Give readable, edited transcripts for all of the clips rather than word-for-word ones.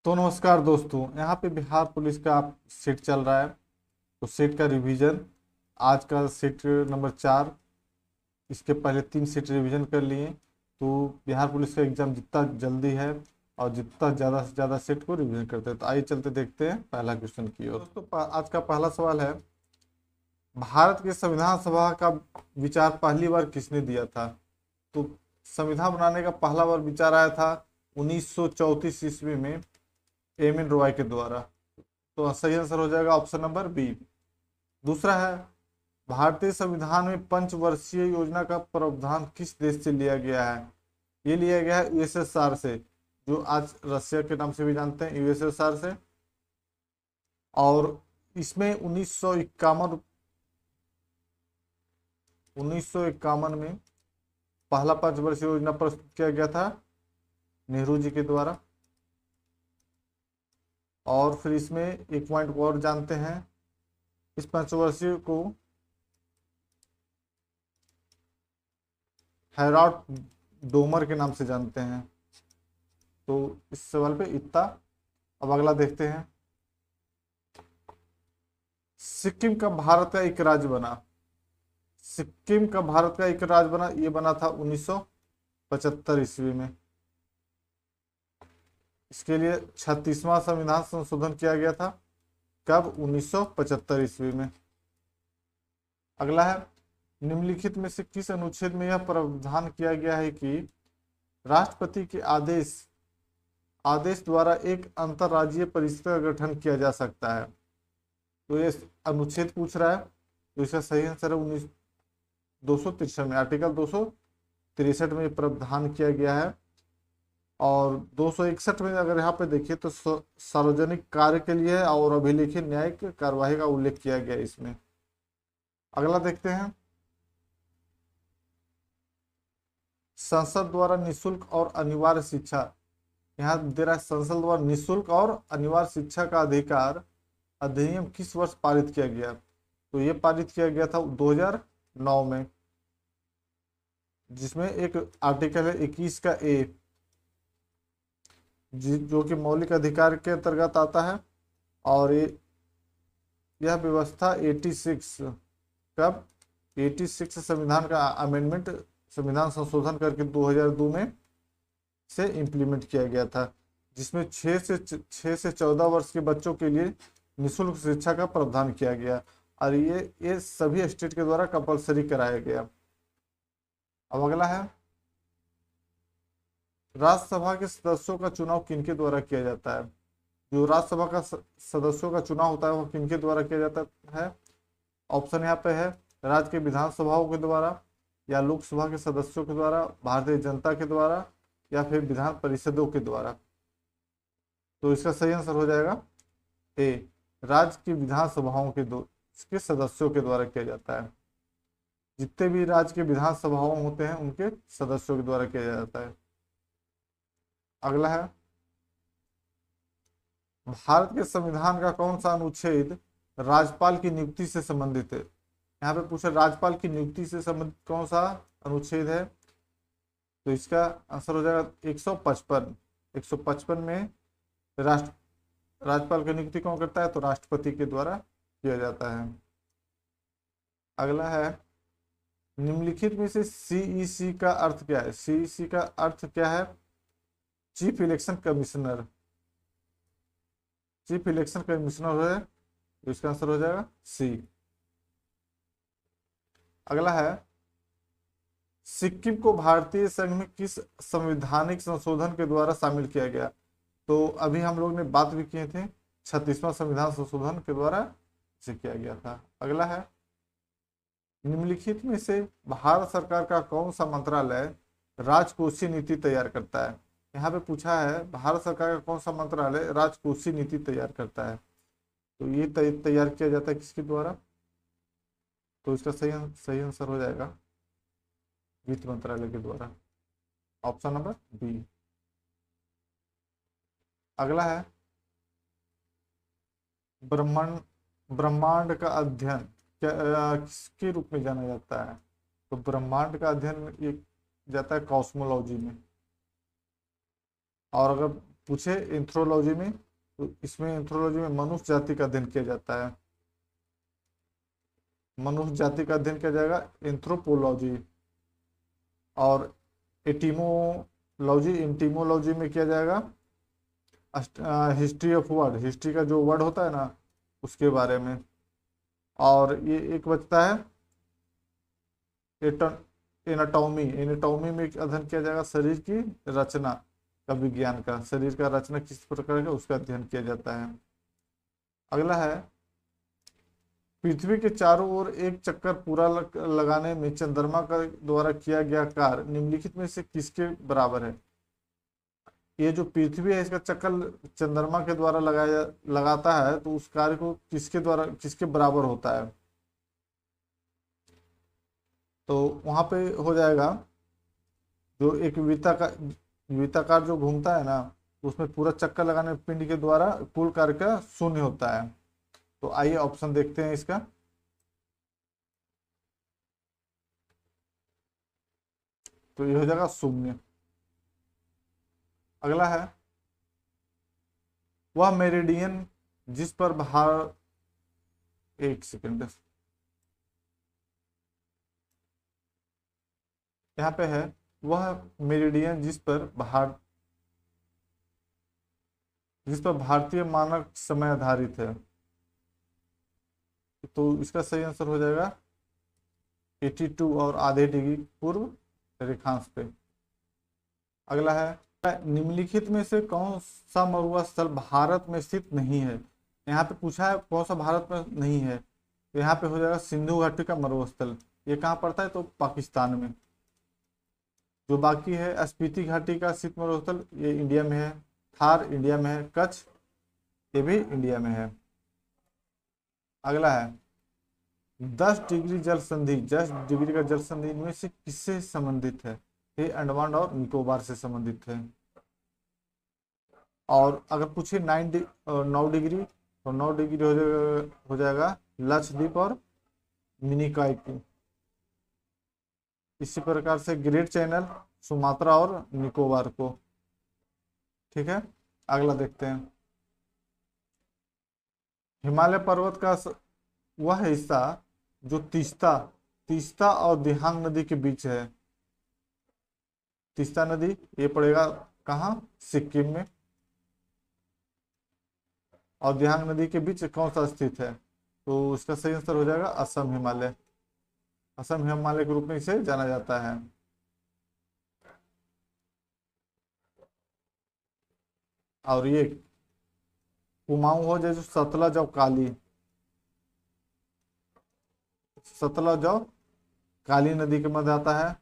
तो नमस्कार दोस्तों, यहाँ पे बिहार पुलिस का आप सेट चल रहा है। तो सेट का रिवीजन, आज का सेट नंबर 4। इसके पहले 3 सेट रिवीजन कर लिए। तो बिहार पुलिस का एग्जाम जितना जल्दी है और जितना ज़्यादा से ज़्यादा सेट को रिवीजन करते हैं, तो आइए चलते देखते हैं पहला क्वेश्चन की ओर। दोस्तों, आज का पहला सवाल है, भारत के संविधान सभा का विचार पहली बार किसने दिया था? तो संविधान बनाने का पहला बार विचार आया था 1934 ईस्वी में एम एन रॉय के द्वारा। तो सही आंसर हो जाएगा ऑप्शन नंबर बी। दूसरा है, भारतीय संविधान में पंचवर्षीय योजना का प्रावधान किस देश से लिया गया है? ये लिया गया है यूएसएसआर से, जो आज रशिया के नाम से भी जानते हैं, यूएसएसआर से। और इसमें 1951 में पहला पंचवर्षीय योजना प्रस्तुत किया गया था नेहरू जी के द्वारा। और फिर इसमें एक पॉइंट और जानते हैं, इस पंचवर्षीय को हैराल्ड डोमर के नाम से जानते हैं। तो इस सवाल पे इतना। अब अगला देखते हैं, सिक्किम का भारत का एक राज्य बना। सिक्किम का भारत का एक राज्य बना, ये बना था 1975 ईस्वी में। इसके लिए 36वां संविधान संशोधन किया गया था। कब? 1975 ईस्वी में। अगला है, निम्नलिखित में से किस अनुच्छेद में यह प्रावधान किया गया है कि राष्ट्रपति के आदेश द्वारा एक अंतरराज्यीय परिषद का गठन किया जा सकता है? तो ये अनुच्छेद पूछ रहा है, तो इसका सही आंसर है 263 में, आर्टिकल 263 में प्रावधान किया गया है। और 261 में अगर यहाँ पे देखिए तो सार्वजनिक कार्य के लिए और अभिलेखीय न्यायिक कार्यवाही का उल्लेख किया गया है इसमें। अगला देखते हैं, संसद द्वारा निशुल्क और अनिवार्य शिक्षा। यहाँ दे रहा है, संसद द्वारा निशुल्क और अनिवार्य शिक्षा का अधिकार अधिनियम किस वर्ष पारित किया गया? तो ये पारित किया गया था 2009 में, जिसमें एक आर्टिकल है 21 का ए, जो कि मौलिक अधिकार के अंतर्गत आता है। और यह व्यवस्था 86 कब 86 संविधान का अमेंडमेंट, संविधान संशोधन करके 2002 में से इम्प्लीमेंट किया गया था, जिसमें 6 से 14 वर्ष के बच्चों के लिए निःशुल्क शिक्षा का प्रावधान किया गया। और ये सभी स्टेट के द्वारा कंपलसरी कराया गया। अब अगला है, राज्यसभा के सदस्यों का चुनाव किनके द्वारा किया जाता है? जो राज्यसभा का सदस्यों का चुनाव होता है वो किनके द्वारा किया जाता है? ऑप्शन यहाँ पे है, राज्य के विधानसभाओं के द्वारा, या लोकसभा के सदस्यों के द्वारा, भारतीय जनता के द्वारा, या फिर विधान परिषदों के द्वारा। तो इसका सही आंसर हो जाएगा ए, राज्य की विधानसभाओं के सदस्यों के द्वारा किया जाता है। जितने भी राज्य के विधानसभाओं होते हैं उनके सदस्यों के द्वारा किया जाता है। अगला है, भारत के संविधान का कौन सा अनुच्छेद राज्यपाल की नियुक्ति से संबंधित है? यहाँ पे पूछा राज्यपाल की नियुक्ति से संबंधित कौन सा अनुच्छेद है? तो इसका आंसर हो जाएगा 155। 155 में राज्यपाल की नियुक्ति कौन करता है? तो राष्ट्रपति के द्वारा किया जाता है। अगला है, निम्नलिखित में से सीईसी का अर्थ क्या है? सीईसी का अर्थ क्या है? Chief election commissioner. Chief election commissioner है, तो इसका आंसर हो जाएगा सी। अगला है, सिक्किम को भारतीय संघ में किस संवैधानिक संशोधन के द्वारा शामिल किया गया? तो अभी हम लोग ने बात भी किए थे, 36वां संविधान संशोधन के द्वारा इसे किया गया था। अगला है, निम्नलिखित में से भारत सरकार का कौन सा मंत्रालय राजकोषीय नीति तैयार करता है? यहाँ पे पूछा है, भारत सरकार का कौन सा मंत्रालय राजकोषीय नीति तैयार करता है? तो ये तैयार किया जाता है किसके द्वारा? तो इसका सही आंसर हो जाएगा वित्त मंत्रालय के द्वारा, ऑप्शन नंबर बी। अगला है, ब्रह्मांड का अध्ययन किसके रूप में जाना जाता है? तो ब्रह्मांड का अध्ययन ये जाता है कॉस्मोलॉजी में। और अगर पूछे एंथ्रोलॉजी में, तो इसमें एंथ्रोलॉजी में मनुष्य जाति का अध्ययन किया जाता है। मनुष्य जाति का अध्ययन किया जाएगा एंथ्रोपोलॉजी। और एटिमोलॉजी, एंटीमोलॉजी में किया जाएगा हिस्ट्री ऑफ वर्ड, हिस्ट्री का जो वर्ड होता है ना उसके बारे में। और ये एक बचता है एनाटॉमी, एनाटॉमी में अध्ययन किया जाएगा शरीर की रचना का, विज्ञान का, शरीर का रचना किस प्रकार का उसका अध्ययन किया जाता है। अगला है पृथ्वी के चारों ओर एक चक्कर पूरा लगाने में चंद्रमा का द्वारा किया गया कार्य निम्नलिखित में से किसके बराबर है। ये जो पृथ्वी है इसका चक्कर चंद्रमा के द्वारा लगाता है, तो उस कार्य को किसके द्वारा, किसके बराबर होता है। तो वहां पे हो जाएगा जो एक वृत्ताकार जो घूमता है ना, उसमें पूरा चक्कर लगाने पिंड के द्वारा कुल कार्य का शून्य होता है। तो आइए ऑप्शन देखते हैं इसका। तो ये हो जाएगा शून्य। अगला है वह मेरिडियन जिस पर एक सेकंड, यहाँ पे है वह मेरिडियन जिस पर भारतीय मानक समय आधारित है। तो इसका सही आंसर हो जाएगा 82 और आधे डिग्री पूर्व रेखांश पे। अगला है निम्नलिखित में से कौन सा मरुआ स्थल भारत में स्थित नहीं है। यहाँ पे पूछा है कौन सा भारत में नहीं है, तो यहाँ पे हो जाएगा सिंधु घाटी का मरुआ स्थल। ये कहाँ पड़ता है, तो पाकिस्तान में। जो बाकी है स्पीति घाटी का स्थित मरुआ स्थल, ये इंडिया में है। थार इंडिया में है। कच्छ ये भी इंडिया में है। अगला है 10 डिग्री जल संधि, 10 डिग्री का जल संधि इनमें से किससे संबंधित है। ये अंडमान और निकोबार से संबंधित है। और अगर पूछे 9 डिग्री, तो 9 डिग्री हो जाएगा लक्षद्वीप और मिनिकॉय की। इसी प्रकार से ग्रेट चैनल सुमात्रा और निकोबार को। ठीक है, अगला देखते हैं। हिमालय पर्वत का वह हिस्सा जो तीस्ता और दिहांग नदी के बीच है। तीस्ता नदी ये पड़ेगा कहाँ, सिक्किम में। और दिहांग नदी के बीच कौन सा स्थित है, तो इसका सही आंसर हो जाएगा असम हिमालय। असम हिमालय के रूप में इसे जाना जाता है। और ये कुमाऊं हो जैसे सतलज और काली, सतलज और काली नदी के मध्य आता है।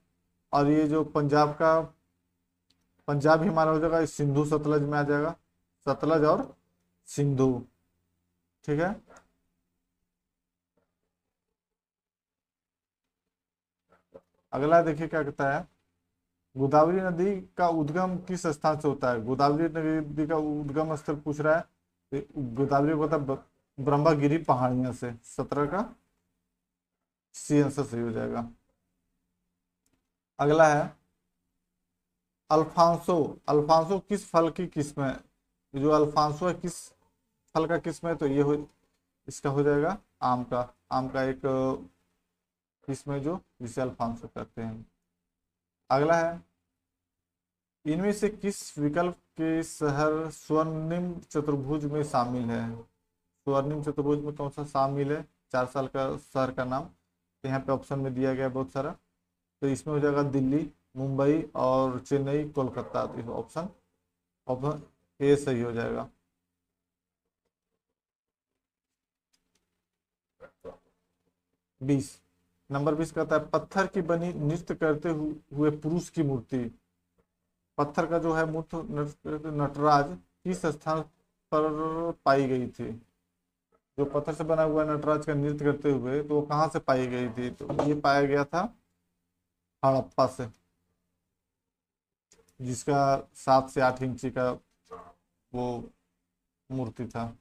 और ये जो पंजाब हिमालय हो जाएगा, सिंधु सतलज में आ जाएगा, सतलज और सिंधु। ठीक है, अगला देखिए क्या कहता है। गोदावरी नदी का उद्गम किस स्थान से होता है। गोदावरी नदी का उद्गम स्थल पूछ रहा है। गोदावरी को होता है ब्रह्मगिरी पहाड़ियां से। 17 का सी आंसर सही हो जाएगा। अगला है अल्फांसो, अल्फांसो किस फल की किस्म है। जो अल्फांसो है किस फल का किस्म है, तो ये इसका हो जाएगा आम का। आम का एक किस्म है जो जिसे अल्फांसो कहते हैं। अगला है इनमें से किस विकल्प के शहर स्वर्णिम चतुर्भुज में शामिल है। स्वर्णिम चतुर्भुज में कौन सा शामिल है 4 साल का शहर का नाम। तो यहाँ पे ऑप्शन में दिया गया बहुत सारा। तो इसमें हो जाएगा दिल्ली, मुंबई और चेन्नई, कोलकाता। तो ऑप्शन ए सही हो जाएगा। नंबर 20 कहता है पत्थर की बनी नृत्य करते हुए पुरुष की मूर्ति। पत्थर का जो है मूर्त नटराज किस स्थान पर पाई गई थी। जो पत्थर से बना हुआ नटराज का नृत्य करते हुए, तो वो कहाँ से पाई गई थी, तो ये पाया गया था हड़प्पा से, जिसका 7 से 8 इंची का वो मूर्ति था।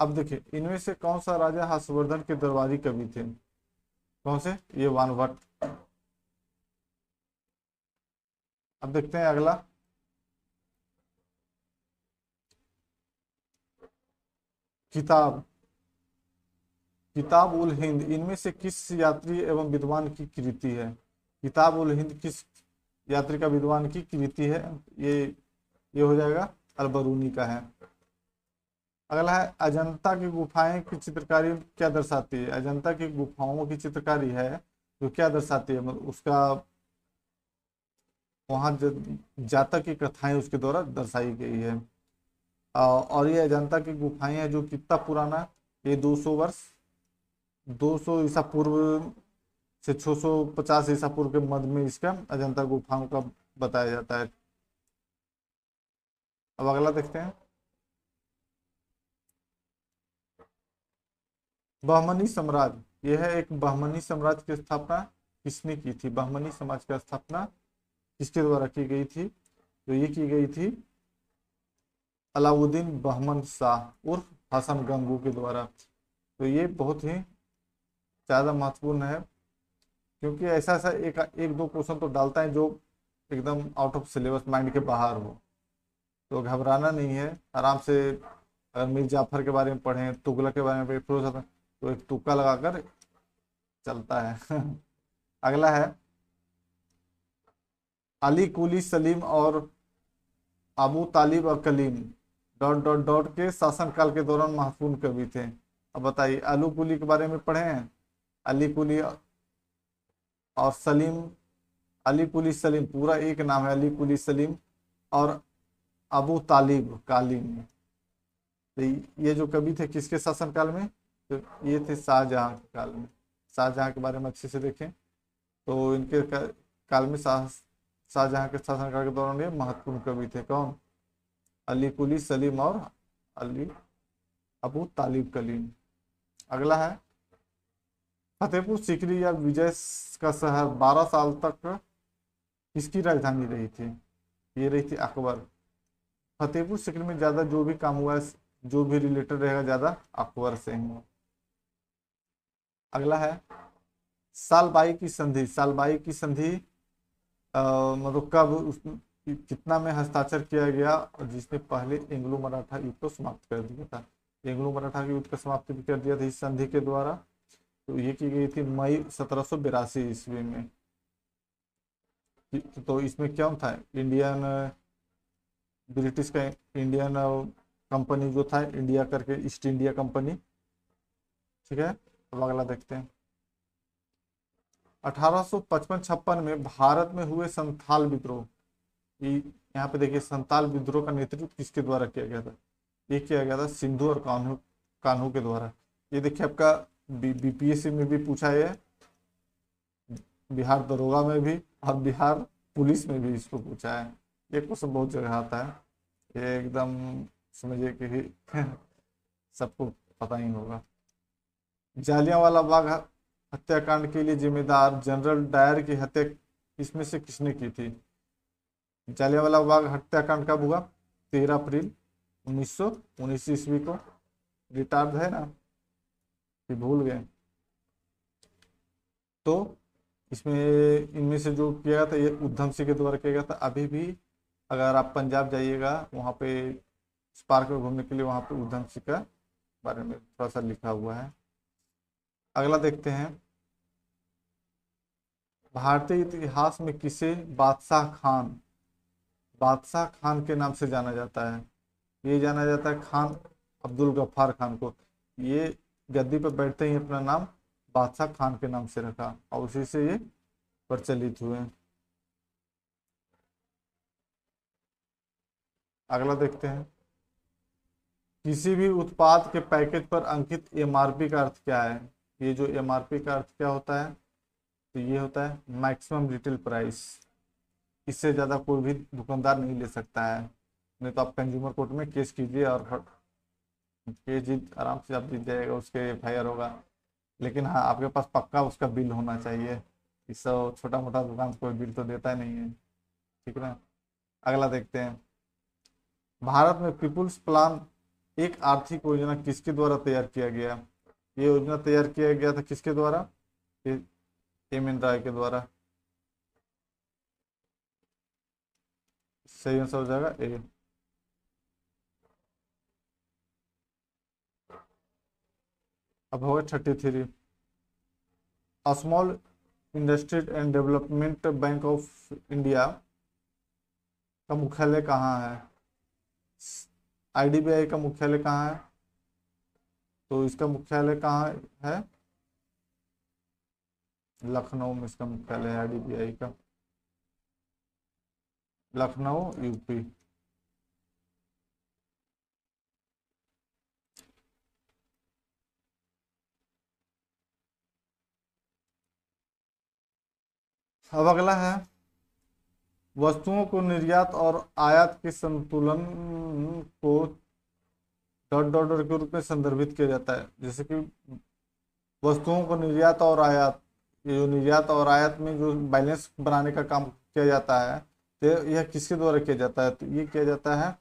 अब देखिए इनमें से कौन सा राजा हर्षवर्धन के दरबारी कवि थे। कौन से, ये वानभट्ट। अब देखते हैं अगला किताब किताब उल हिंद इनमें से किस यात्री एवं विद्वान की कृति है? किताब उल हिंद किस यात्री का विद्वान की कृति है? ये हो जाएगा अलबरूनी का है। अगला है अजंता की गुफाएं की चित्रकारी क्या दर्शाती है? अजंता की गुफाओं की चित्रकारी है जो क्या दर्शाती है? मतलब उसका वहां जातक की कथाएं उसके द्वारा दर्शाई गई है। और ये अजंता की गुफाएं है जो कितना पुराना, ये 200 वर्ष, 200 ईसा पूर्व से 650 ईसा पूर्व के मध्य में इसका अजंता गुफाओं का बताया जाता है। अब अगला देखते हैं। बहमनी साम्राज्य, यह है एक बहमनी साम्राज्य की स्थापना किसने की थी? बहमनी समाज की स्थापना किसके द्वारा की गई थी? तो ये की गई थी अलाउद्दीन बहमन शाह उर्फ हसन गंगू के द्वारा। तो ये बहुत ही ज़्यादा महत्वपूर्ण है, क्योंकि ऐसा ऐसा एक एक दो क्वेश्चन तो डालता है जो एकदम आउट ऑफ सिलेबस, माइंड के बाहर हो। तो घबराना नहीं है, आराम से। अगर मीर जाफर के बारे में पढ़ें, तुगलक के बारे में पढ़ें, फिरोज, तो एक तुक्का लगाकर चलता है। अगला है अली कुली सलीम और अबू तालिब और कलीम डॉट डॉट डॉट के शासनकाल के दौरान महत्वपूर्ण कवि थे। अब बताइए, अली कुली के बारे में पढ़े हैं? अली कुली और सलीम, अली कुली सलीम पूरा एक नाम है, अली कुली सलीम और अबू तालिब कालीम। तो ये जो कवि थे किसके शासनकाल में? तो ये थे शाहजहां के काल में। शाहजहां के बारे में अच्छे से देखें तो इनके काल में शाहजहां के शासनकाल के दौरान ये महत्वपूर्ण कवि थे। कौन? अली कुली सलीम और अली अबू तालिब कलीम। अगला है फतेहपुर सीकरी या विजय का शहर 12 साल तक किसकी राजधानी रही थी? ये रही थी अकबर। फतेहपुर सीकरी में ज्यादा जो भी काम हुआ है, जो भी रिलेटेड रहेगा ज्यादा अकबर से ही। अगला है सालबाई की संधि। सालबाई की संधि मतलब कब कितना में हस्ताक्षर किया गया, और जिसने पहले एंग्लो मराठा युद्ध को समाप्त कर दिया था? एंग्लो मराठा युद्ध का समाप्ति भी कर दिया था इस संधि के द्वारा। तो ये की गई थी मई 1782 ईस्वी में। तो इसमें क्या था, इंडियन ब्रिटिश का इंडियन कंपनी जो था इंडिया करके, ईस्ट इंडिया कंपनी। ठीक है, अब अगला देखते हैं। 1855-56 में भारत में हुए संथाल विद्रोह, यहाँ पे देखिए संथाल विद्रोह का नेतृत्व किसके द्वारा किया गया था? ये किया गया था सिंधु और कान्हू कान्हू के द्वारा। ये देखिए आपका बीपीएससी में भी पूछा है, बिहार दरोगा में भी और बिहार पुलिस में भी इसको पूछा है। ये क्वेश्चन बहुत जगह आता है, ये एकदम समझिए कि सबको पता ही होगा। जालियांवाला बाग हत्याकांड के लिए जिम्मेदार जनरल डायर की हत्या इसमें से किसने की थी? जालियांवाला बाग हत्याकांड कब हुआ? 13 अप्रैल 1919 ईस्वी को। रिटार्ड है ना कि भूल गए? तो इसमें इनमें से जो किया गया था ये उधम सिंह के द्वारा किया गया था। अभी भी अगर आप पंजाब जाइएगा वहाँ पे इस पार्क में घूमने के लिए, वहाँ पे उधम सिंह का बारे में थोड़ा सा लिखा हुआ है। अगला देखते हैं, भारतीय इतिहास में किसे बादशाह खान के नाम से जाना जाता है? ये जाना जाता है खान अब्दुल गफ्फार खान को। ये गद्दी पर बैठते ही अपना नाम बादशाह खान के नाम से रखा और उसी से ये प्रचलित हुए। अगला देखते हैं, किसी भी उत्पाद के पैकेज पर अंकित एमआरपी का अर्थ क्या है? ये जो एमआरपी का अर्थ क्या होता है? तो ये होता है मैक्सिमम रिटेल प्राइस। इससे ज़्यादा कोई भी दुकानदार नहीं ले सकता है, नहीं तो आप कंज्यूमर कोर्ट में केस कीजिए और केस जीत आराम से आप जीत जाएगा, उसके एफआईआर होगा। लेकिन हाँ, आपके पास पक्का उसका बिल होना चाहिए। इस छोटा मोटा दुकान कोई बिल तो देता नहीं है। ठीक है ना? अगला देखते हैं, भारत में पीपुल्स प्लान एक आर्थिक योजना किसके द्वारा तैयार किया गया? ये योजना तैयार किया गया था किसके द्वारा? एम एन राय के द्वारा। सही आंसर हो जाएगा ए। अब होगा 33। Small industry and development bank of India का मुख्यालय कहाँ है? आईडीबीआई का मुख्यालय कहाँ है? तो इसका मुख्यालय कहाँ है? लखनऊ में इसका मुख्यालय है आईडीबीआई का, लखनऊ यूपी। अब अगला है, वस्तुओं को निर्यात और आयात के संतुलन को डॉट डॉट डॉट के रूप में संदर्भित किया जाता है। जैसे कि वस्तुओं को निर्यात और आयात, ये जो निर्यात और आयात में जो बैलेंस बनाने का काम किया जाता है, तो यह किसके द्वारा किया जाता है? तो ये किया जाता है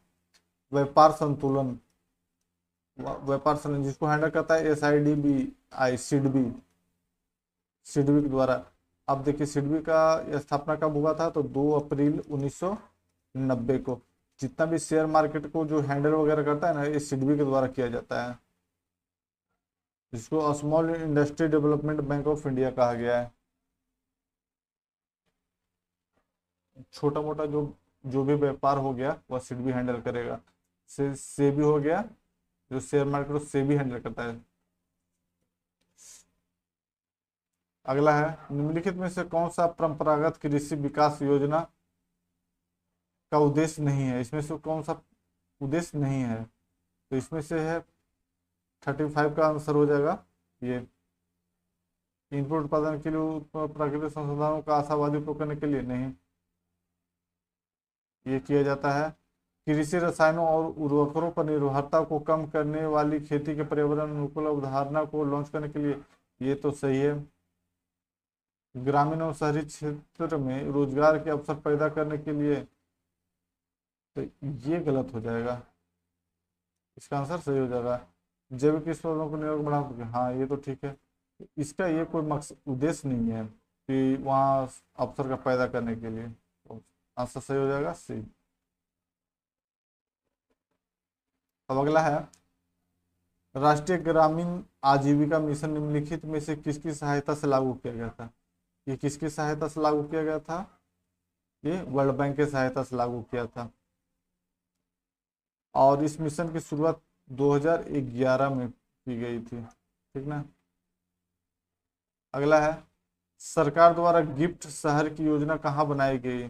व्यापार संतुलन, व्यापार संतुलन जिसको हैंडल करता है SIDBI, सिडबी, सिडबी के द्वारा। अब देखिए सिडबी का स्थापना कब हुआ था? तो 2 अप्रैल 1990 को। जितना भी शेयर मार्केट को जो हैंडल वगैरह करता है ना, ये सिडबी के द्वारा किया जाता है, जिसको small industry development bank of India कहा गया है। छोटा मोटा जो जो भी व्यापार हो गया वह सिडबी हैंडल करेगा। सेबी हो गया जो शेयर मार्केट को सेबी हैंडल करता है। अगला है, निम्नलिखित में से कौन सा परंपरागत कृषि विकास योजना का उद्देश्य नहीं है? इसमें से कौन सा उद्देश्य नहीं है? तो इसमें से है 35 का आंसर हो जाएगा ये, इनपुट उत्पादन के लिए प्राकृतिक संसाधनों का आशावादी उपयोग करने के लिए नहीं। ये किया जाता है कृषि रसायनों और उर्वरकों पर निर्भरता को कम करने वाली खेती के पर्यावरण अनुकूल अवधारणा को लॉन्च करने के लिए। ये तो सही है। ग्रामीण और शहरी क्षेत्र में रोजगार के अवसर पैदा करने के लिए, तो ये गलत हो जाएगा, इसका आंसर सही हो जाएगा। जैविक स्रोतों को निरोग बढ़ाना, हाँ ये तो ठीक है। इसका ये कोई मकसद उद्देश्य नहीं है कि वहाँ अवसर का पैदा करने के लिए, तो आंसर सही हो जाएगा सी। अब अगला है, राष्ट्रीय ग्रामीण आजीविका मिशन निम्नलिखित में से किसकी सहायता से लागू किया गया था? ये किसकी सहायता से लागू किया गया था? ये वर्ल्ड बैंक की सहायता से लागू किया था, और इस मिशन की शुरुआत 2011 में की गई थी, ठीक ना। अगला है, सरकार द्वारा गिफ्ट शहर की योजना कहाँ बनाई गई?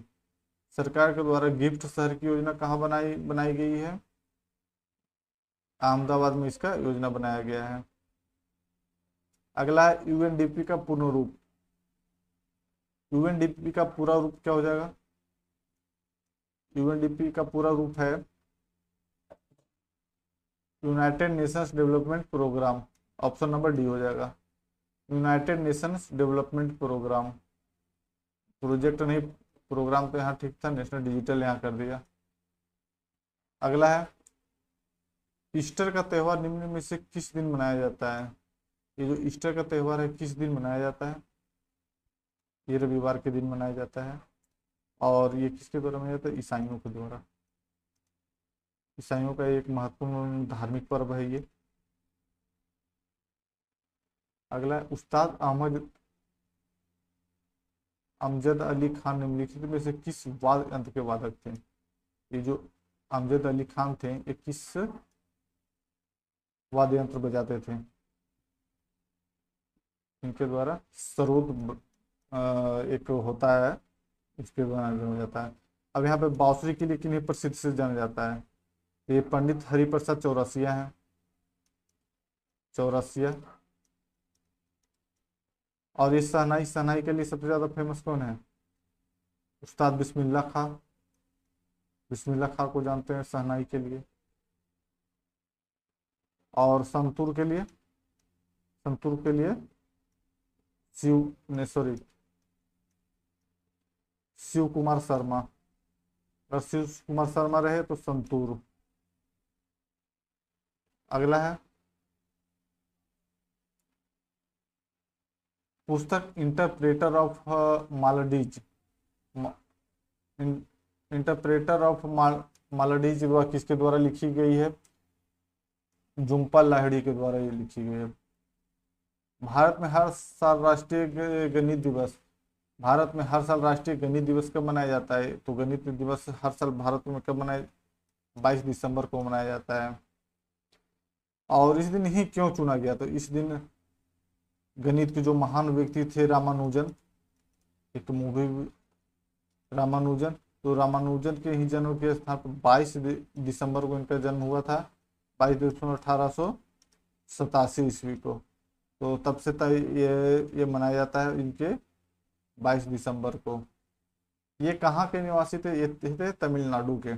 सरकार के द्वारा गिफ्ट शहर की योजना कहाँ बनाई बनाई गई है? अहमदाबाद में इसका योजना बनाया गया है। अगला है, यूएनडीपी का पूर्ण रूप। यूएनडीपी का पूरा रूप क्या हो जाएगा? यूएनडीपी का पूरा रूप है United Nations Development Programme, option number D हो जाएगा। United Nations Development Programme, project नहीं, प्रोग्राम तो यहाँ ठीक था, नेशनल डिजिटल यहाँ कर दिया। अगला है, ईस्टर का त्यौहार निम्न में से किस दिन मनाया जाता है? ये जो ईस्टर का त्यौहार है किस दिन मनाया जाता है? ये रविवार के दिन मनाया जाता है, और ये किसके द्वारा मनाया जाता है? ईसाइयों के द्वारा। ईसाइयों का एक महत्वपूर्ण धार्मिक पर्व है ये। अगला है, उस्ताद अमजद अली खान निम्नलिखित में से किस वाद्य यंत्र के वादक थे? ये जो अमजद अली खान थे ये किस वाद्य यंत्र बजाते थे? इनके द्वारा सरोद एक होता है, इसके द्वारा जाना जाता है। अब यहाँ पे बांसुरी के लिए किन्हीं प्रसिद्ध से जाना जाता है? ये पंडित हरिप्रसाद चौरसिया हैं, चौरसिया। और ये शहनाई, शहनाई के लिए सबसे ज्यादा फेमस कौन है? उस्ताद बिस्मिल्लाह खां। बिस्मिल्लाह खां को जानते हैं शहनाई के लिए। और संतूर के लिए, संतूर के लिए शिव ने सॉरी शिव कुमार शर्मा। अगर शिव कुमार शर्मा रहे तो संतूर। अगला है, पुस्तक इंटरप्रेटर ऑफ मालडीज, इंटरप्रेटर ऑफ मालडीज वह किसके द्वारा लिखी गई है? झुम्पा लाहिड़ी के द्वारा ये लिखी गई है। भारत में हर साल राष्ट्रीय गणित दिवस, भारत में हर साल राष्ट्रीय गणित दिवस कब मनाया जाता है? तो गणित दिवस हर साल भारत में कब मनाया, 22 दिसंबर को मनाया जाता है। और इस दिन ही क्यों चुना गया? तो इस दिन गणित के जो महान व्यक्ति थे रामानुजन, एक मूवी रामानुजन, तो रामानुजन के ही जन्म के स्थान पर 22 दिसंबर को इनका जन्म हुआ था, 22 दिसंबर 1887 को। तो तब से ये मनाया जाता है इनके 22 दिसंबर को। ये कहाँ के निवासी थे? ये थे तमिलनाडु के।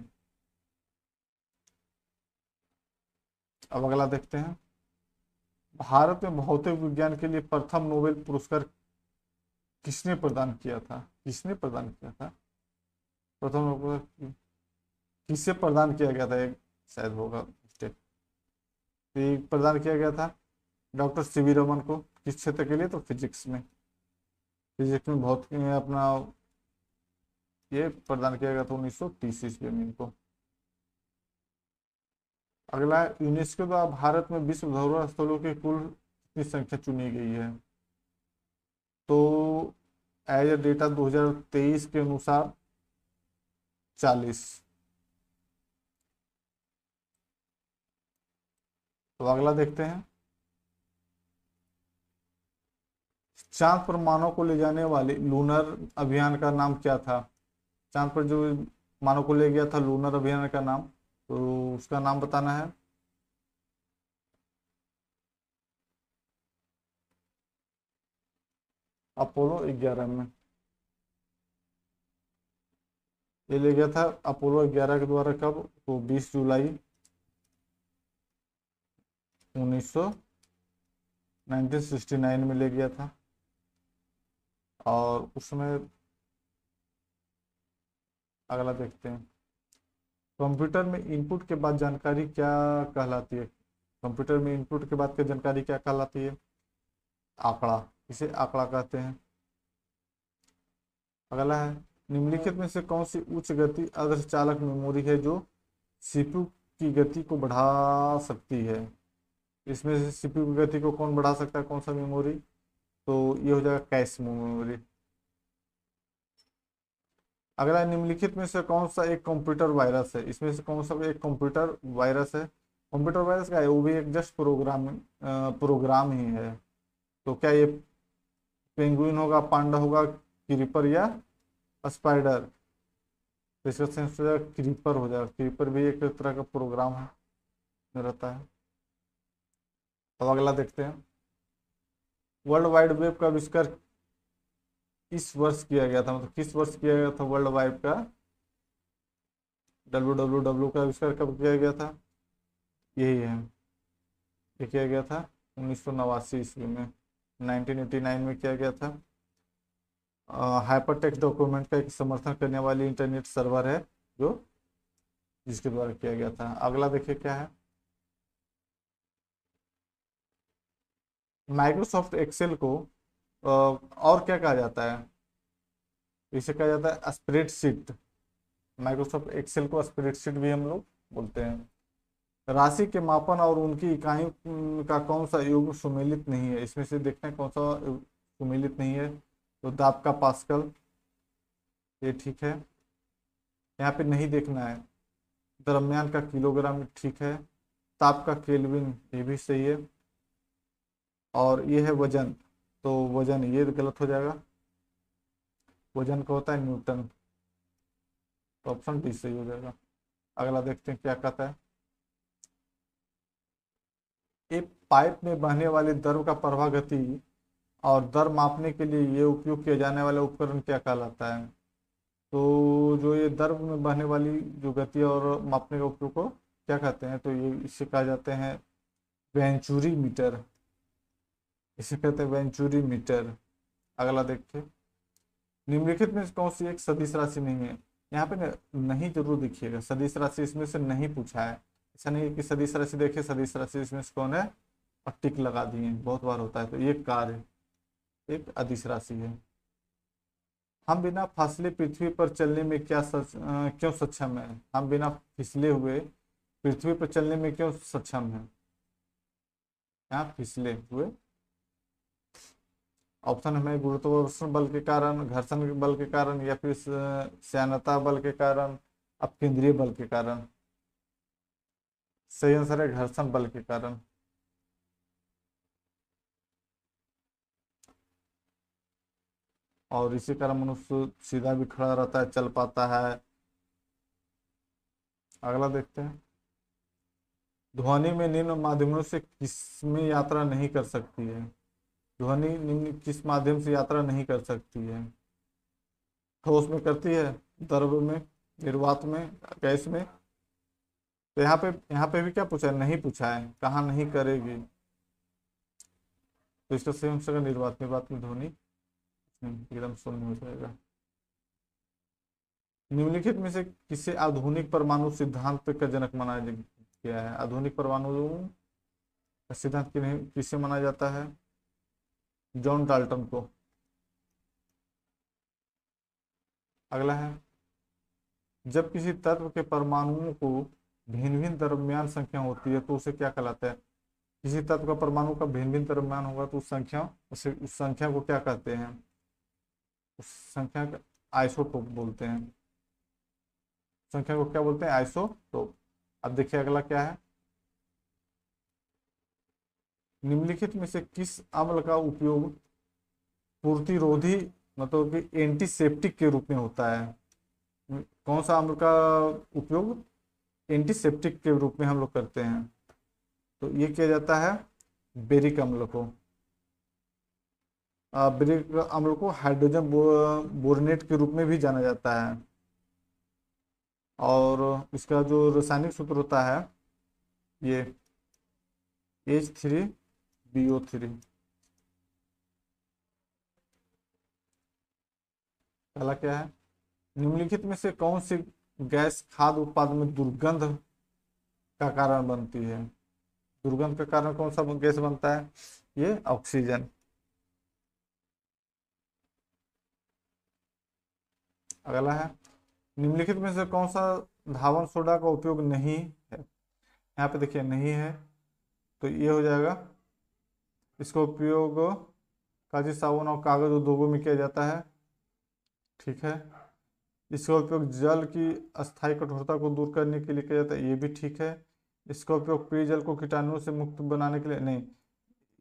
अब अगला देखते हैं, भारत में भौतिक विज्ञान के लिए प्रथम नोबेल पुरस्कार किसने प्रदान किया था? किसने प्रदान किया था प्रथम नोबेल, किससे प्रदान किया गया था? एक शायद होगा मिस्टेक, प्रदान किया गया था डॉक्टर सीवी रमन को। किस क्षेत्र के लिए? तो फिजिक्स में, फिजिक्स में भौतिक में अपना ये प्रदान किया गया था 1930 ईस्वी में इनको। अगला यूनेस्को द्वारा भारत में विश्व धरोहर स्थलों की कुल कितनी संख्या चुनी गई है? तो एज ए डेटा 2023 के अनुसार 40। तो अगला देखते हैं, चांद पर मानव को ले जाने वाले लूनर अभियान का नाम क्या था? चांद पर जो मानव को ले गया था लूनर अभियान का नाम, तो उसका नाम बताना है। अपोलो 11 में ये ले गया था, अपोलो 11 के द्वारा। कब? तो 20 जुलाई 1969 में ले गया था। और उसमें अगला देखते हैं, कंप्यूटर में इनपुट के बाद जानकारी क्या कहलाती है? कंप्यूटर में इनपुट के बाद की जानकारी क्या कहलाती है? आंकड़ा, इसे आंकड़ा कहते हैं। अगला है, निम्नलिखित में से कौन सी उच्च गति अर्धचालक मेमोरी है जो सीपीयू की गति को बढ़ा सकती है? इसमें से सीपीयू की गति को कौन बढ़ा सकता है? कौन सा मेमोरी? तो ये हो जाएगा कैश मेमोरी। अगला, निम्नलिखित में से कौन सा एक कंप्यूटर वायरस है? इसमें से कौन सा एक कंप्यूटर वायरस है? कंप्यूटर वायरस क्या है? वो भी एक जस्ट प्रोग्राम ही है। तो क्या ये पेंगुइन होगा, पांडा होगा, क्रीपर या स्पाइडर? तो इसका सेंस हो जाएगा क्रीपर हो जाएगा। क्रीपर भी एक तरह का प्रोग्राम है रहता है। अब अगला देखते हैं, वर्ल्ड वाइड वेब का आविष्कार किस वर्ष किया गया था? मतलब किस वर्ष किया गया था वर्ल्ड वाइड का, WWW का आविष्कार कब किया गया था? यही है, ये किया गया था 1989 ईस्वी में, 1989 में किया गया था। हाइपर टेक्स्ट डॉक्यूमेंट का एक समर्थन करने वाली इंटरनेट सर्वर है जो जिसके द्वारा किया गया था। अगला देखिए क्या है, माइक्रोसॉफ्ट एक्सेल को और क्या कहा जाता है? इसे कहा जाता है स्प्रेडशीट। माइक्रोसॉफ्ट एक्सेल को स्प्रेडशीट भी हम लोग बोलते हैं। राशि के मापन और उनकी इकाइयों का कौन सा युग्म सुमेलित नहीं है? इसमें से देखते हैं कौन सा सुमेलित नहीं है। तो दाब का पास्कल, ये ठीक है, यहाँ पे नहीं देखना है। द्रव्यमान का किलोग्राम, ठीक है। ताप का केल्विन, ये भी सही है। और ये है वजन, तो वजन ये गलत हो जाएगा। वजन का होता है न्यूटन, तो ऑप्शन डी सही हो जाएगा। अगला देखते हैं क्या कहता है, एक पाइप में बहने वाले द्रव का प्रवाह गति और दर मापने के लिए ये उपयोग किया जाने वाला उपकरण क्या कहलाता है? तो जो ये द्रव में बहने वाली जो गति और मापने का उपयोग को क्या कहते हैं? तो ये इसे कहा जाते हैं वेंचुरी मीटर, इसे कहते हैं वेंचुरी मीटर। अगला देखते, निम्नलिखित में कौन सी एक सदिश राशि नहीं है? यहाँ पे नहीं जरूर देखिएगा, सदिश राशि इसमें से नहीं पूछा है। ऐसा नहीं है कि सदिश राशि देखिए, सदिश राशि इसमें से कौन है और टिक लगा दिए, बहुत बार होता है। तो ये कार्य एक अदिश राशि है। हम बिना फासले पृथ्वी पर चलने में क्यों सक्षम है? हम बिना फिसले हुए पृथ्वी पर चलने में क्यों सक्षम है? यहाँ फिसले हुए ऑप्शन हमें गुरुत्वाकर्षण बल के कारण, घर्षण बल के कारण, या फिर श्यानता बल के कारण, अपकेंद्रीय बल के कारण। सही आंसर है घर्षण बल के कारण। और इसी कारण मनुष्य सीधा भी खड़ा रहता है, चल पाता है। अगला देखते हैं। ध्वनि में निम्न माध्यमों से किसमें यात्रा नहीं कर सकती है? ध्वनि निम्न किस माध्यम से यात्रा नहीं कर सकती है? ठोस में करती है, द्रव में, निर्वात में, गैस में? तो यहाँ पे भी क्या पूछा है? नहीं पूछा है, कहाँ नहीं करेगी। तो इसका सही आंसर निर्वात। निर्वात में ध्वनि एकदम शून्य हो जाएगा। निम्नलिखित में से किसे आधुनिक परमाणु सिद्धांत का जनक माना गया है? आधुनिक परमाणु का सिद्धांत किसे माना जाता है? जॉन डाल्टन को। अगला है, जब किसी तत्व के परमाणुओं को भिन्न भिन्न द्रव्यमान संख्या होती है तो उसे क्या कहलाता है? किसी तत्व का परमाणु का भिन्न भिन्न द्रव्यमान होगा तो उस संख्या को क्या कहते हैं? उस संख्या का आइसोटोप बोलते हैं। संख्या को क्या बोलते हैं? आइसोटोप। अब देखिए अगला क्या है। निम्नलिखित में से किस अम्ल का उपयोग पूर्तिरोधी मतलब कि एंटीसेप्टिक के रूप में होता है? कौन सा अम्ल का उपयोग एंटीसेप्टिक के रूप में हम लोग करते हैं? तो ये किया जाता है बेरिक अम्ल को। बेरिक अम्ल को हाइड्रोजन बोरोनेट के रूप में भी जाना जाता है। और इसका जो रासायनिक सूत्र होता है ये H3BO3। पहला क्या है? निम्नलिखित में से कौन सी गैस खाद्य उत्पादन में दुर्गंध का कारण बनती है? दुर्गंध का कारण कौन सा गैस बनता है? ये ऑक्सीजन। अगला है, निम्नलिखित में से कौन सा धावन सोडा का उपयोग नहीं है? यहाँ पे देखिए नहीं है, तो ये हो जाएगा। इसका उपयोग कागजी साबुन और कागज उद्योगों में किया जाता है। ठीक है। इसका उपयोग जल की अस्थायी कठोरता को दूर करने के लिए किया जाता है। ये भी ठीक है। इसका उपयोग पेयजल को कीटाणुओं से मुक्त बनाने के लिए नहीं,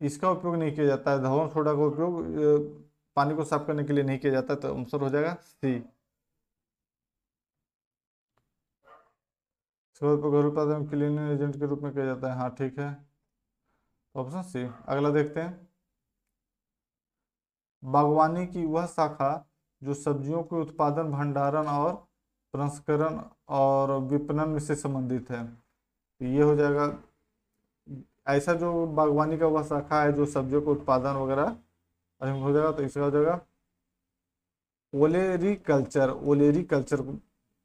इसका उपयोग नहीं किया जाता है। धावन सोडा का उपयोग पानी को साफ करने के लिए नहीं किया जाता, तो आंसर हो जाएगा सी। घरेलू उत्पादन में क्लीनिंग एजेंट के रूप में किया जाता है। हाँ ठीक है, ऑप्शन सी। अगला देखते हैं। बागवानी की वह शाखा जो सब्जियों के उत्पादन, भंडारण और प्रसंस्करण और विपणन से संबंधित है। तो ये हो जाएगा, ऐसा जो बागवानी का वह शाखा है जो सब्जियों के उत्पादन वगैरह हो जाएगा, तो इसका हो जाएगा ओलेरीकल्चर। ओलेरीकल्चर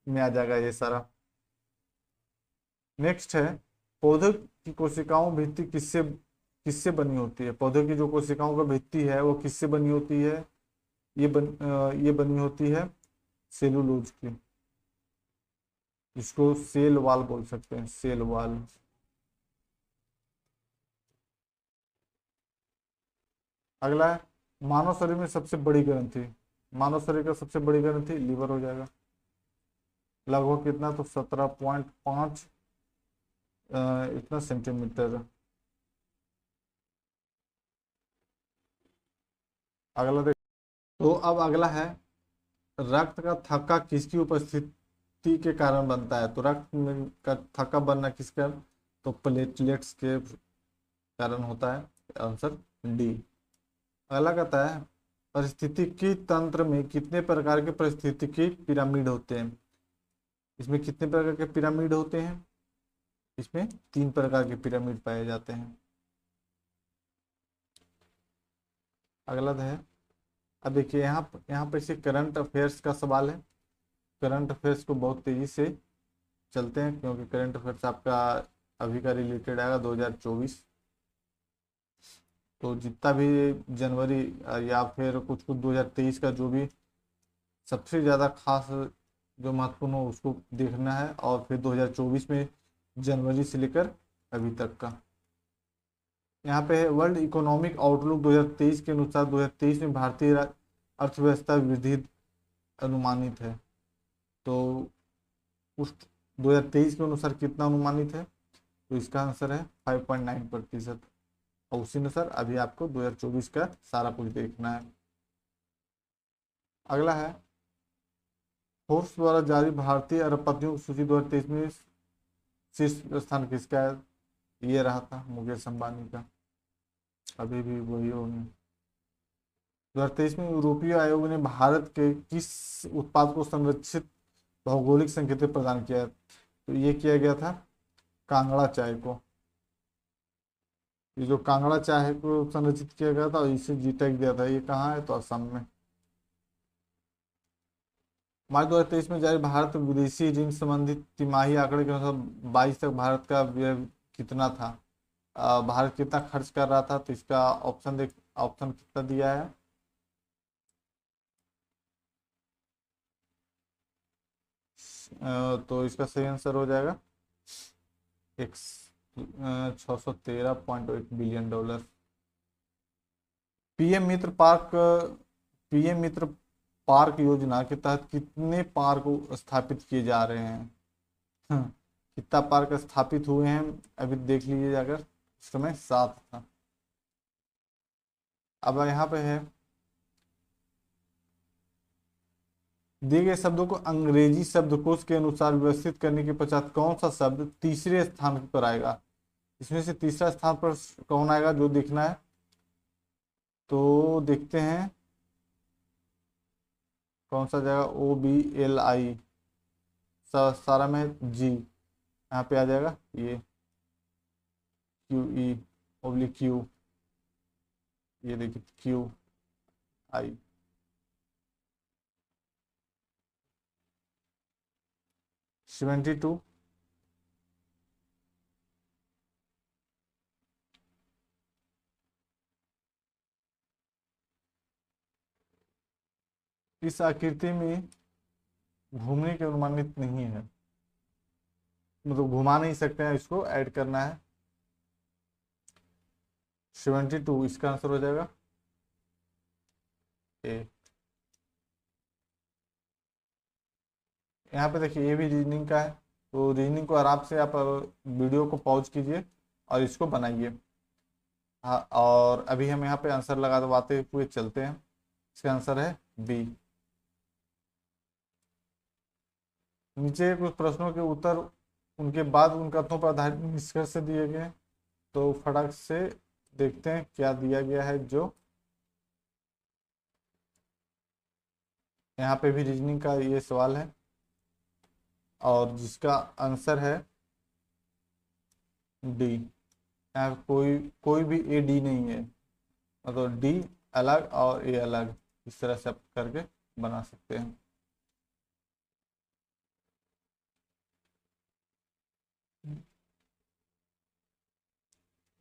में आ जाएगा ये सारा। नेक्स्ट है, पौधों की कोशिकाओं भित्ति किससे किससे बनी होती है? पौधों की जो कोशिकाओं का भित्ति है वो किससे बनी होती है? ये बनी होती है सेलुलोज की। इसको सेल वाल बोल सकते हैं, सेल वाल। अगला है, मानव शरीर में सबसे बड़ी ग्रंथि। मानव शरीर का सबसे बड़ी ग्रंथि लीवर हो जाएगा। लगभग कितना? तो 17.5 इतना सेंटीमीटर। अगला देख। तो अब अगला है, रक्त का थक्का किसकी उपस्थिति के कारण बनता है? तो का थक्का बनना किसका? तो प्लेटलेट्स के कारण होता है। Answer D. अगला कहता है, पारिस्थितिकी तंत्र में कितने प्रकार के पारिस्थितिकी पिरामिड होते हैं? इसमें कितने प्रकार के पिरामिड होते हैं? इसमें 3 प्रकार के पिरामिड पाए जाते हैं। अगला है, अब देखिए यहाँ पे से करंट अफेयर्स का सवाल है। करंट अफेयर्स को बहुत तेजी से चलते हैं क्योंकि करंट अफेयर्स आपका अभी का रिलेटेड आएगा 2024। तो जितना भी जनवरी या फिर कुछ 2023 का जो भी सबसे ज़्यादा खास जो महत्वपूर्ण हो उसको देखना है, और फिर 2024 में जनवरी से लेकर अभी तक का। यहाँ पे है वर्ल्ड इकोनॉमिक आउटलुक 2023 के अनुसार 2023 में भारतीय अर्थव्यवस्था वृद्धि अनुमानित है। तो उस 2023 के अनुसार कितना अनुमानित है, तो इसका आंसर है 5.9%। और उसी अनुसार अभी आपको 2024 का सारा कुछ देखना है। अगला है फोर्ब्स द्वारा जारी भारतीय अरबपतियों की सूची 2023 में शीर्ष स्थान किसका है, ये रहा था मुकेश अंबानी का। अभी भी वही होंगे। 2023 में यूरोपीय आयोग ने भारत के किस उत्पाद को संरक्षित भौगोलिक संकेत प्रदान किया है, तो ये किया गया था कांगड़ा चाय को। ये जो कांगड़ा चाय को संरक्षित किया गया था, इसे जी टैग दिया था। ये कहाँ है, तो असम में। मार्च 2023 में जारी भारत विदेशी ऋण संबंधित तिमाही आंकड़े के अनुसार 22 तक भारत का व्यय कितना था। भारत कितना खर्च कर रहा था, तो इसका ऑप्शन कितना दिया है। तो इसका सही आंसर हो जाएगा एक 613.1 बिलियन डॉलर। पीएम मित्र पार्क योजना के तहत कितने पार्क स्थापित किए जा रहे हैं। कितना पार्क स्थापित हुए हैं अभी देख लीजिए जाकर। इस समय 7 था। अब यहाँ पे है दिए गए शब्दों को अंग्रेजी शब्दकोश के अनुसार व्यवस्थित करने के पश्चात कौन सा शब्द तीसरे स्थान पर आएगा। इसमें से तीसरा स्थान पर कौन आएगा जो देखना है। तो देखते हैं कौन सा जाएगा। OBLI सारा में जी यहाँ पे आ जाएगा। ये QE/Q, ये देखिए QI। सेवेंटी टू इस आकृति में घूमने के अनुमानित नहीं है, मतलब घुमा नहीं सकते हैं, इसको ऐड करना है। 72 इसका आंसर हो जाएगा ए। यहाँ पे देखिए ये भी रीजनिंग का है, तो रीजनिंग को आराम से आप वीडियो को पॉज कीजिए और इसको बनाइए। हाँ, और अभी हम यहाँ पे आंसर लगाते हुए चलते हैं। इसका आंसर है बी। नीचे कुछ प्रश्नों के उत्तर उनके बाद उन कथनों पर आधारित निष्कर्ष से दिए गए, तो फटाक से देखते हैं क्या दिया गया है। जो यहाँ पे भी रीजनिंग का ये सवाल है और जिसका आंसर है डी। यहाँ कोई भी ए डी नहीं है, मतलब डी अलग और ए अलग, इस तरह से आप करके बना सकते हैं।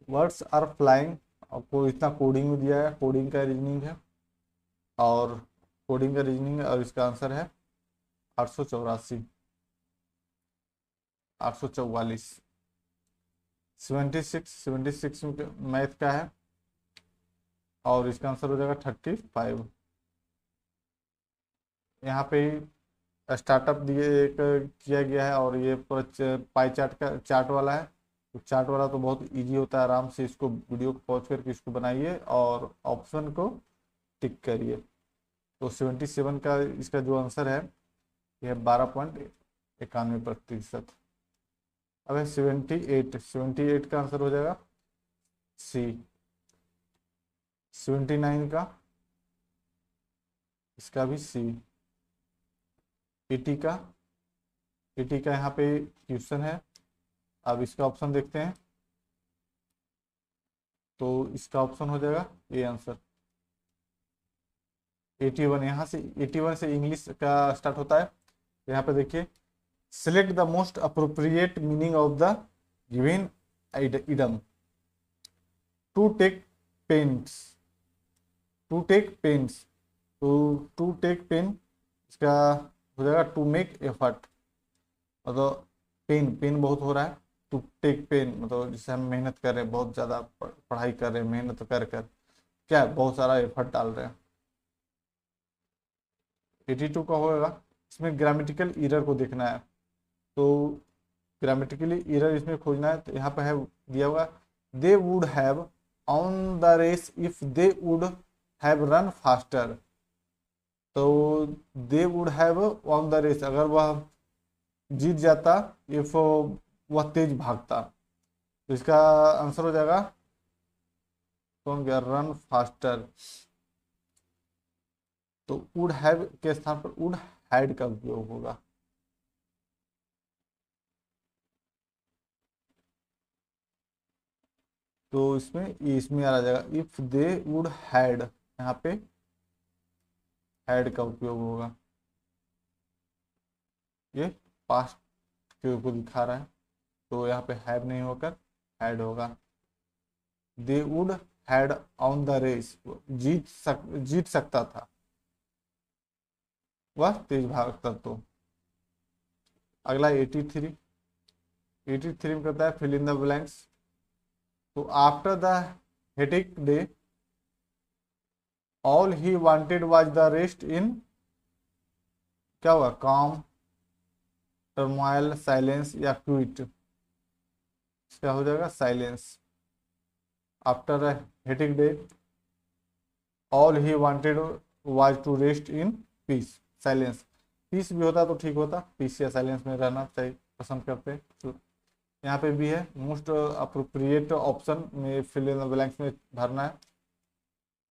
वर्ड्स आर फ्लाइंग, आपको इतना कोडिंग में दिया है, कोडिंग का रीजनिंग है और कोडिंग का रीजनिंग है और इसका आंसर है 884 844। 76 मैथ का है और इसका आंसर हो जाएगा 35। यहाँ पे स्टार्टअप दिए एक किया गया है और ये पाई चार्ट का चार्ट वाला है। तो चार्ट वाला तो बहुत इजी होता है, आराम से इसको वीडियो को पॉज करके इसको बनाइए और ऑप्शन को टिक करिए। तो 77 का इसका जो आंसर है यह 12.91%। अब है 78 का आंसर हो जाएगा सी। 79 का, इसका भी सी। 80 का यहाँ पे क्वेश्चन है। अब इसका ऑप्शन देखते हैं, तो इसका ऑप्शन हो जाएगा ये आंसर 81। यहाँ से 81 से इंग्लिश का स्टार्ट होता है। यहाँ पे देखिए select the most appropriate meaning of the given idiom. To take pains, to take pains, तो टू टेक पेन इसका हो जाएगा टू मेक एफर्ट। मतलब पेन बहुत हो रहा है टू टेक पेन, मतलब जिसे हम मेहनत कर रहे हैं, बहुत ज़्यादा पढ़ाई कर रहे हैं, मेहनत कर कर क्या बहुत सारा एफर्ट डाल रहे हैं। 82 का होगा, इसमें ग्रामेटिकल एरर को देखना है। तो ग्रामेटिकली एरर इसमें खोजना है, तो यहाँ पे है दिया हुआ, they would have won the race if they would have run faster. तो they would have won the race, अगर वह जीत जाता, इफ वह तेज भागता, तो इसका आंसर हो जाएगा कौन गया, रन फास्टर। तो वुड हैव के स्थान पर वुड हैड का उपयोग होगा। तो इसमें आ जाएगा, इफ दे वुड हैड, यहाँ पे हैड का उपयोग होगा। ये पास्ट को दिखा रहा है, तो यहाँ पे हैव नहीं होकर हैड होगा। They would had won the race, जीत सकता था, वह तेज भागता। तो अगला 83, 83 में कहता है फिल इन द ब्लैंक्स। तो after the hectic day all he wanted was the rest in, क्या हुआ, काम, टर्मोइल, साइलेंस या क्विट। क्या हो जाएगा, silence. After a hectic day all he wanted was to rest in peace, silence. Peace भी होता तो ठीक होता, पीस या साइलेंस में रहना चाहिए, पसंद करते। तो यहाँ पे भी है, मोस्ट अप्रोप्रिएट ऑप्शन में फिल इन द ब्लैंक्स में भरना है।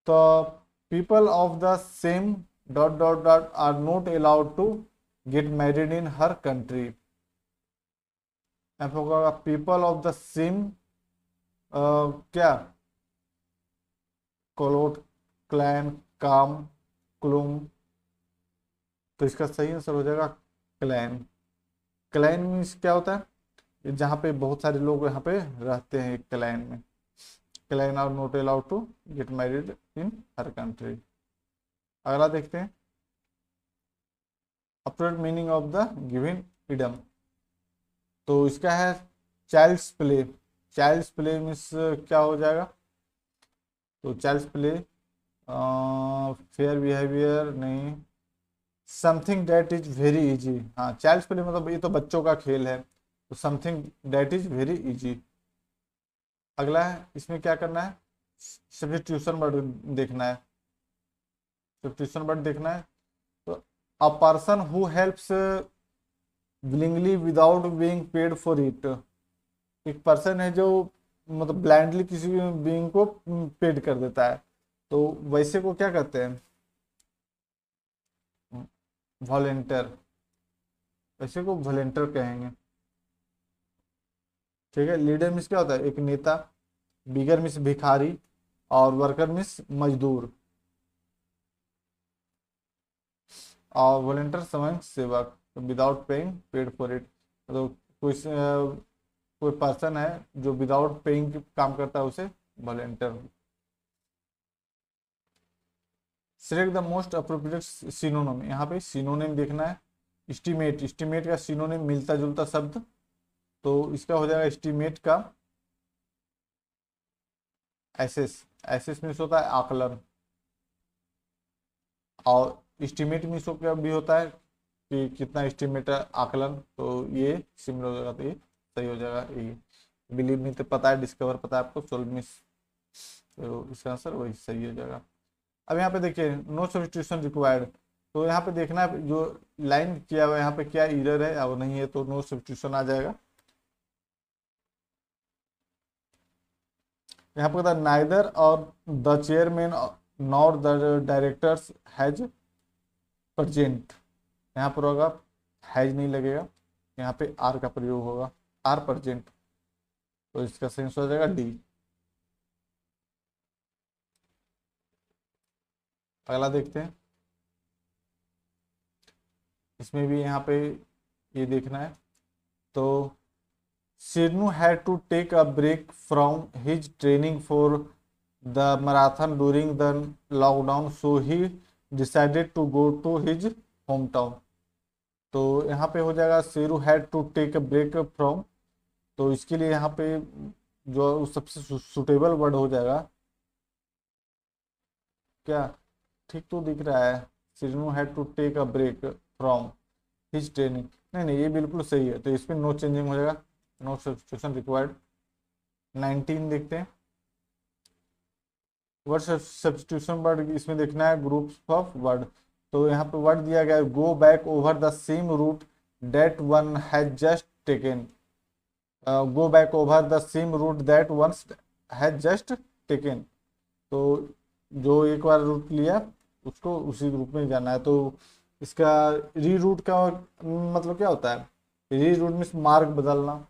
तो people of the same dot dot dot are not allowed to get married in her country. यहाँ पे होगा पीपल ऑफ द सेम क्या, कोलोट, क्लैन, काम, क्लूम। तो इसका सही आंसर हो जाएगा क्लैन। क्लैन मीन्स क्या होता है, जहाँ पे बहुत सारे लोग यहाँ पे रहते हैं एक क्लैन में। Clan are not allowed to get married in her country. अगला देखते हैं, appropriate meaning of the given idiom. तो इसका है child's play. Child's play means क्या हो जाएगा, तो चाइल्ड्स प्ले फेयर बिहेवियर नहीं, something that is very easy. हाँ, चाइल्ड्स प्ले मतलब ये तो बच्चों का खेल है, तो something that is very easy. अगला है, इसमें क्या करना है, सब्स्टिट्यूशन वर्ड देखना है। सब्स्टिट्यूशन वर्ड देखना है, तो a person who helps willingly without being paid for it. एक पर्सन है जो मतलब ब्लाइंडली किसी बीइंग को पेड कर देता है, तो वैसे को क्या कहते हैं, वॉलेंटियर। वैसे को वॉलेंटियर कहेंगे, ठीक है। लीडर मीन्स क्या होता है, एक नेता। बिगर मीन्स भिखारी, और वर्कर मीन्स मजदूर, और वॉलेंटियर स्वयं सेवक, without paying paid for it. तो कोई पर्सन है जो विदाउट पेइंग काम करता है, उसे volunteer. Select the most appropriate synonym. यहाँ पे सिनोनिम देखना है। एस्टीमेट, एस्टीमेट का सिनोनिम मिलता जुलता शब्द, तो इसका हो जाएगा एस्टीमेट का एसेस। एसेस मीन्स होता है आकलन, और एस्टीमेट मीन्स क्या भी होता है कि कितना एस्टीमेट है, आकलन। तो ये सिमिलर हो जाएगा, तो ये सही हो जाएगा। ये बिलीव मी तो पता है, डिस्कवर पता है आपको, सोल्व मिस, तो इसका आंसर वही सही हो जाएगा। अब यहाँ पे देखिए, नो सब्स्टिट्यूशन रिक्वायर्ड। तो यहाँ पे देखना है जो लाइन किया हुआ है यहाँ पे क्या एरर है और नहीं है, तो नो सब्स्टिट्यूशन आ जाएगा। यहाँ पे कहता है नाइदर और the chairman nor the directors has present. यहाँ पर होगा हैज नहीं लगेगा, यहाँ पे आर का प्रयोग होगा, आर प्रेजेंट। तो इसका सही हो जाएगा डी। अगला देखते हैं, इसमें भी यहाँ पे ये देखना है। तो Sirnu had to take a break from his training for the marathon during the lockdown, so he decided to go to his hometown। तो यहाँ पे हो जाएगा Sheru had to take a break from तो इसके लिए यहाँ पे जो सबसे सुटेबल वर्ड हो जाएगा क्या, ठीक तो दिख रहा है, Srinu had to take a break from his training, नहीं नहीं ये बिल्कुल सही है, तो इसमें नो चेंजिंग हो जाएगा, नो सब्स्टिट्यूशन रिक्वायर्ड। 19 देखते हैं, वर्ड सब्स्टिट्यूशन वर्ड इसमें देखना है ग्रुप्स ऑफ वर्ड। तो यहाँ पे वर्ड दिया गया है go back over the same route that one has just taken, go back over the same route that one has just taken, तो जो एक बार रूट लिया उसको उसी रूट में जाना है। तो इसका री रूट का मतलब क्या होता है, री रूट मीन्स मार्ग बदलना,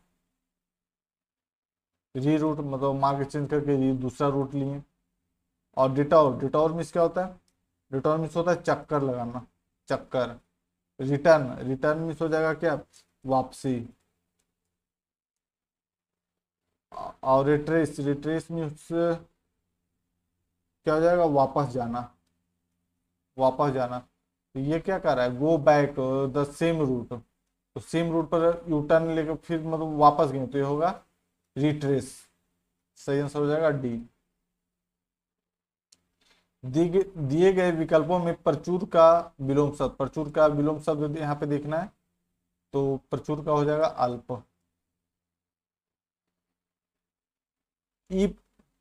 री रूट मतलब मार्ग चेंज करके दूसरा रूट लिए। और डिटॉर, डिटॉर मीन्स क्या होता है, डिटॉर मीन्स होता है चक्कर लगाना, चक्कर। रिटर्न, रिटर्न मीन्स हो जाएगा क्या, वापसी। और रिट्रेस, रिट्रेस मीन्स क्या हो जाएगा, वापस जाना, वापस जाना। तो ये क्या कर रहा है, go back the same route, तो सेम रूट पर यू टर्न लेकर फिर मतलब वापस गए, तो ये होगा रिट्रेस, सही आंसर हो जाएगा डी। दिए गए विकल्पों में प्रचुर का विलोम शब्द, प्रचुर का विलोम शब्द यहाँ पे देखना है, तो प्रचुर का हो जाएगा अल्प। ई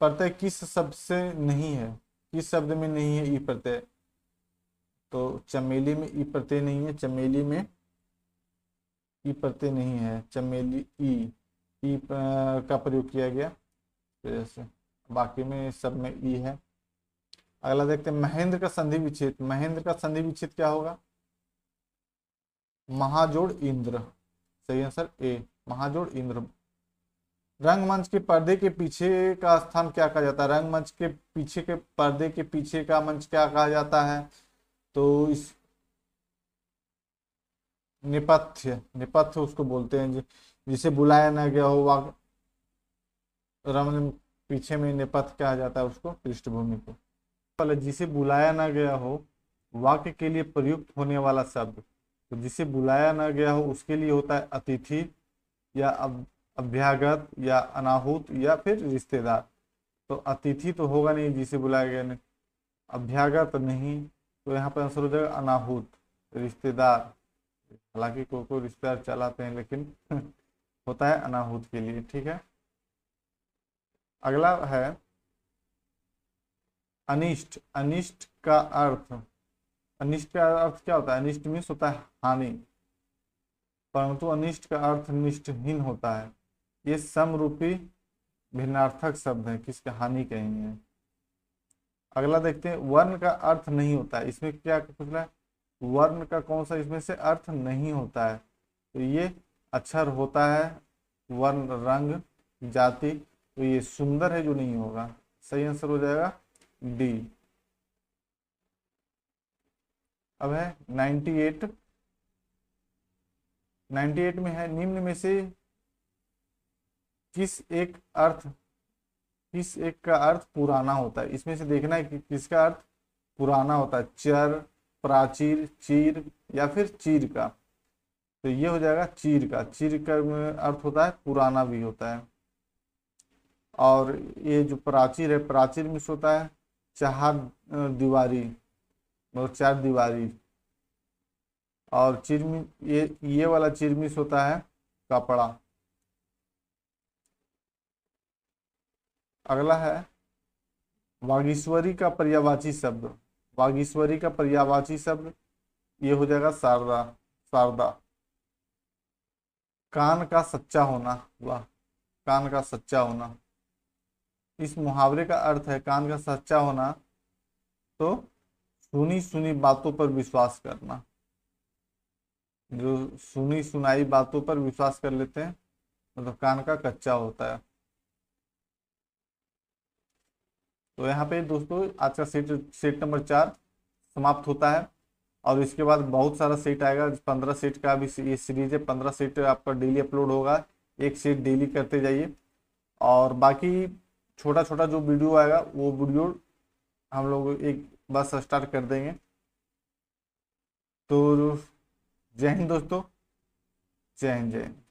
प्रत्यय किस शब्द से नहीं है, किस शब्द में नहीं है ई प्रत्यय, तो चमेली में ई प्रत्यय नहीं है, चमेली में ई प्रत्यय नहीं है, चमेली ई का प्रयोग किया गया, जैसे बाकी में सब में ई है। अगला देखते हैं महेंद्र का संधि विच्छेद, महेंद्र का संधि विच्छेद क्या होगा, महाजोड़ इंद्र, सही आंसर ए, महाजोड़ इंद्र। रंगमंच के पर्दे के पीछे का स्थान क्या कहा जाता है, रंगमंच के पीछे के पर्दे के पीछे का मंच क्या कहा जाता है, तो इस नेपथ्य, नेपथ्य उसको बोलते हैं जिसे बुलाया ना गया हो, रंग पीछे में नेपथ्य कहा जाता है उसको, पृष्ठभूमि को। पहले जिसे बुलाया ना गया हो, वाक्य के लिए प्रयुक्त होने वाला शब्द, तो जिसे बुलाया ना गया हो उसके लिए होता है अतिथि या अभ्यागत या अनाहुत या फिर रिश्तेदार। तो अतिथि तो होगा नहीं जिसे बुलाया गया नहीं, अभ्यागत नहीं, तो यहाँ पर आंसर हो जाएगा अनाहुत, रिश्तेदार। हालांकि कोई रिश्तेदार चलाते हैं लेकिन होता है अनाहुत के लिए, ठीक है। अगला है अनिष्ट, अनिष्ट का अर्थ, अनिष्ट का अर्थ क्या होता है, अनिष्ट मीन्स होता है हानि, परंतु अनिष्ट का अर्थ निष्ठहीन होता है। ये समरूपी भिन्नार्थक शब्द है, किसके हानि कहेंगे। अगला देखते हैं वर्ण का अर्थ नहीं होता है, इसमें क्या पूछ रहा है, वर्ण का कौन सा इसमें से अर्थ नहीं होता है, तो ये अक्षर होता है, वर्ण, रंग, जाति, तो ये सुंदर है जो नहीं होगा, सही आंसर हो जाएगा डी। अब है 98, 98 में है निम्न में से किस एक का अर्थ पुराना होता है, इसमें से देखना है कि किसका अर्थ पुराना होता है, चर, प्राचीर, चीर या फिर चीर का, तो ये हो जाएगा चीर का, चीर का अर्थ होता है पुराना भी होता है। और ये जो प्राचीर है, प्राचीर में होता है चार दीवारी, मतलब चार दीवारी। और चिरमी, ये वाला चिरमिस होता है कपड़ा। अगला है वागीश्वरी का पर्यायवाची शब्द, वागीश्वरी का पर्यायवाची शब्द ये हो जाएगा शारदा, शारदा। कान का सच्चा होना, वाह, कान का सच्चा होना, इस मुहावरे का अर्थ है कान का सच्चा होना, तो सुनी सुनी बातों पर विश्वास करना, जो सुनी सुनाई बातों पर विश्वास कर लेते हैं मतलब कान का कच्चा होता है। तो यहाँ पे दोस्तों आज का सेट नंबर 4 समाप्त होता है, और इसके बाद बहुत सारा सेट आएगा, 15 सेट का भी ये सीरीज है, 15 सेट आपका डेली अपलोड होगा, एक सेट डेली करते जाइए। और बाकी छोटा छोटा जो वीडियो आएगा वो वीडियो हम लोग एक बस स्टार्ट कर देंगे। तो जय हिंद दोस्तों, जय हिंद, जय हिंद।